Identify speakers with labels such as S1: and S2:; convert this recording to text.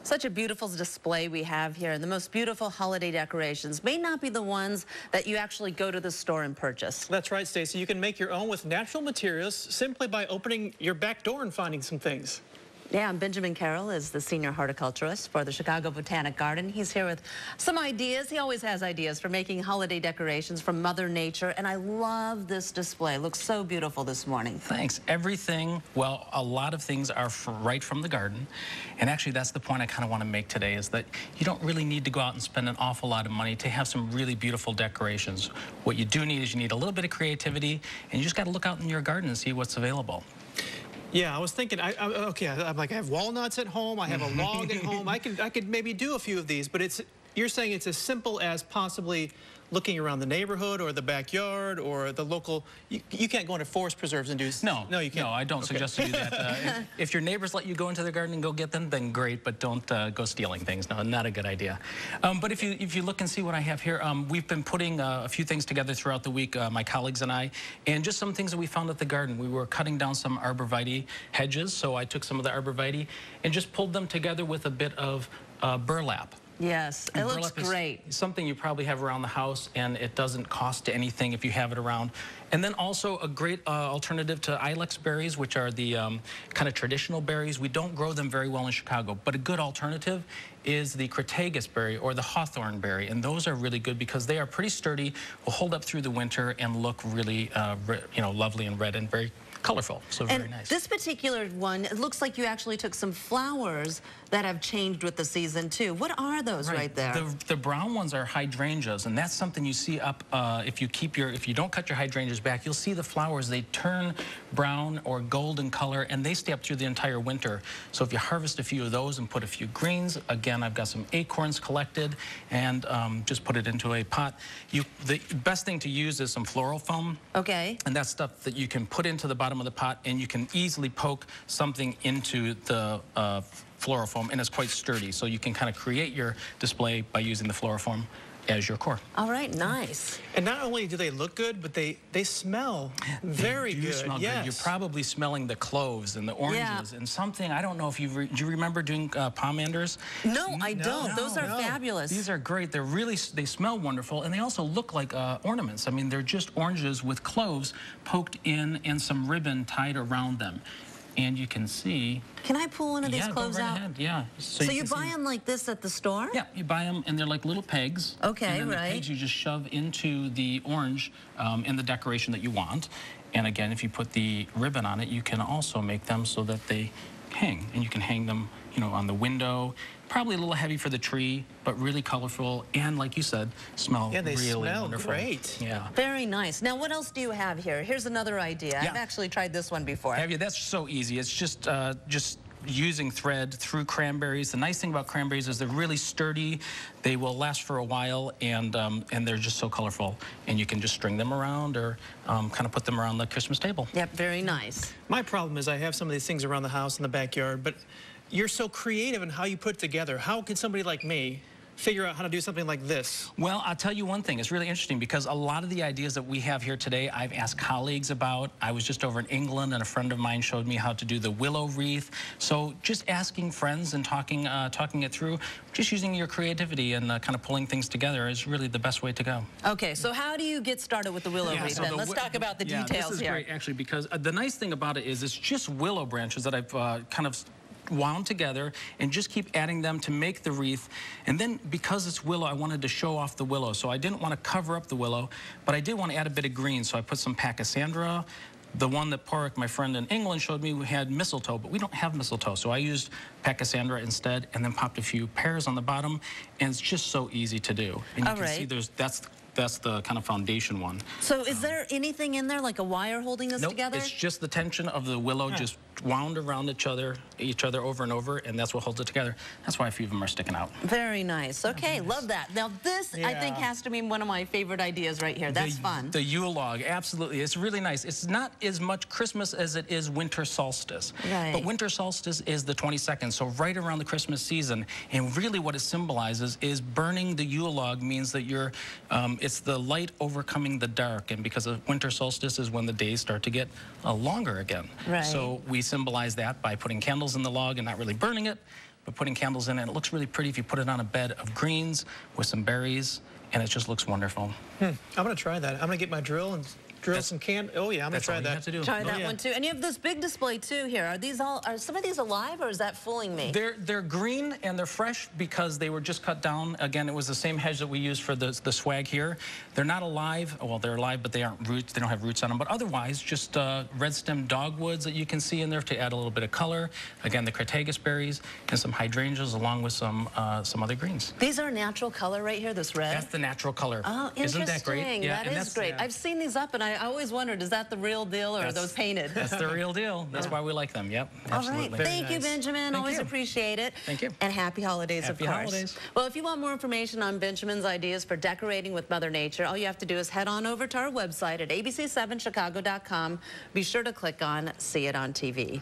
S1: Such a beautiful display we have here, and the most beautiful holiday decorations may not be the ones that you actually go to the store and purchase.
S2: That's right, Stacy. You can make your own with natural materials simply by opening your back door and finding some things.
S1: Yeah, and Benjamin Carroll is the senior horticulturist for the Chicago Botanic Garden. He's here with some ideas. He always has ideas for making holiday decorations from Mother Nature, and I love this display. It looks so beautiful this morning.
S3: Thanks. Everything, well, a lot of things are right from the garden, and actually that's the point I kind of want to make today, is that you don't really need to go out and spend an awful lot of money to have some really beautiful decorations. What you do need is you need a little bit of creativity, and you just got to look out in your garden and see what's available.
S2: Yeah, I was thinking, I'm like, I have walnuts at home, I have a log at home, I could maybe do a few of these, but you're saying it's as simple as possibly looking around the neighborhood or the backyard or the local. You can't go into forest preserves and do. No, you can't.
S3: No, I don't suggest to do that. If your neighbors let you go into the garden and go get them, then great, but don't go stealing things. No, not a good idea. But if you look and see what I have here, we've been putting a few things together throughout the week, my colleagues and I, and just some things that we found at the garden. We were cutting down some arborvitae hedges, so I took some of the arborvitae and just pulled them together with a bit of burlap.
S1: Yes, it looks great.
S3: Something you probably have around the house, and it doesn't cost anything if you have it around. And then also a great alternative to ilex berries, which are the kind of traditional berries. We don't grow them very well in Chicago, but a good alternative is the crataegus berry or the hawthorn berry, and those are really good because they are pretty sturdy, will hold up through the winter, and look really, lovely and red and very colorful, so very nice.
S1: This particular one, it looks like you actually took some flowers that have changed with the season too. What are those right there?
S3: The brown ones are hydrangeas, and that's something you see up if you don't cut your hydrangeas back, you'll see the flowers. They turn brown or golden color, and they stay up through the entire winter. So if you harvest a few of those and put a few greens, again, I've got some acorns collected, and just put it into a pot. The best thing to use is some floral foam.
S1: Okay.
S3: And that's stuff that you can put into the bottom of the pot, and you can easily poke something into the floral foam, and it's quite sturdy. So you can kind of create your display by using the floral foam as your core.
S1: All right, nice.
S2: And not only do they look good, but they smell very good.
S3: Smell good. You're probably smelling the cloves and the oranges and something. I don't know if do you remember doing pomanders?
S1: No, I don't. Those are fabulous.
S3: These are great. They smell wonderful, and they also look like ornaments. I mean, they're just oranges with cloves poked in and some ribbon tied around them. And you can see.
S1: Can I pull one of these cloves out?
S3: Ahead. Yeah.
S1: So you buy them like this at the store?
S3: Yeah, you buy them, and they're like little pegs.
S1: Okay,
S3: and then the pegs you just shove into the orange in the decoration that you want. And again, if you put the ribbon on it, you can also make them so that they hang, and you can hang them, on the window. Probably a little heavy for the tree, but really colorful, and like you said, smell really wonderful.
S2: Great.
S3: Yeah.
S1: Very nice. Now, what else do you have here? Here's another idea.
S3: Yeah.
S1: I've actually tried this one before.
S3: Have you? That's so easy. It's just using thread through cranberries. The nice thing about cranberries is they're really sturdy. They will last for a while, and they're just so colorful. And you can just string them around or kind of put them around the Christmas table.
S1: Yep, very nice.
S2: My problem is I have some of these things around the house in the backyard, but you're so creative in how you put it together. How can somebody like me figure out how to do something like this?
S3: Well, I'll tell you one thing. It's really interesting because a lot of the ideas that we have here today, I've asked colleagues about. I was just over in England, and a friend of mine showed me how to do the willow wreath. So just asking friends and talking it through, just using your creativity and kind of pulling things together is really the best way to go.
S1: Okay, so how do you get started with the willow wreath then? Let's talk about the details here.
S3: This is great, actually, because the nice thing about it is it's just willow branches that I've kind of wound together and just keep adding them to make the wreath. And then because it's willow, I wanted to show off the willow. So I didn't want to cover up the willow, but I did want to add a bit of green. So I put some pachysandra. The one that Porrick, my friend in England, showed me, we had mistletoe, but we don't have mistletoe. So I used pachysandra instead, and then popped a few pears on the bottom, and it's just so easy to do. And you can see that's the kind of foundation one.
S1: So is there anything in there, like a wire holding this together?
S3: It's just the tension of the willow just wound around each other over and over, and that's what holds it together. That's why a few of them are sticking out.
S1: Very nice. Okay, love that. Now this, I think, has to be one of my favorite ideas right here. That's fun.
S3: The Yule log, absolutely. It's really nice. It's not as much Christmas as it is winter solstice.
S1: Right.
S3: But winter solstice is the 22nd, so right around the Christmas season. And really what it symbolizes is burning the Yule log means that you're, it's the light overcoming the dark. And because of winter solstice is when the days start to get longer again.
S1: Right.
S3: So we we symbolize that by putting candles in the log and not really burning it, but putting candles in it. It looks really pretty if you put it on a bed of greens with some berries, and it just looks wonderful.
S2: I'm going to try that. I'm going to get my drill and drill some Oh yeah, I'm going to try that.
S1: Try that one too. And you have this big display too here. Are some of these alive, or is that fooling me?
S3: They're green and they're fresh because they were just cut down. Again, it was the same hedge that we used for the swag here. They're not alive. Well, they're alive, but they aren't roots. They don't have roots on them. But otherwise, just red stem dogwoods that you can see in there to add a little bit of color. Again, the crataegus berries and some hydrangeas along with some other greens.
S1: These are natural color right here, this red?
S3: That's the natural color.
S1: Oh, interesting.
S3: Isn't that great?
S1: Yeah, that is great. Yeah. I've seen these up, and I always wondered, is that the real deal, or are those painted?
S3: That's the real deal. That's why we like them. Yep, absolutely.
S1: All right. Thank you, Benjamin. Always appreciate it.
S3: Thank you.
S1: And happy holidays, of course.
S3: Happy holidays.
S1: Well, if you want more information on Benjamin's ideas for decorating with Mother Nature, all you have to do is head on over to our website at abc7chicago.com. Be sure to click on See It on TV.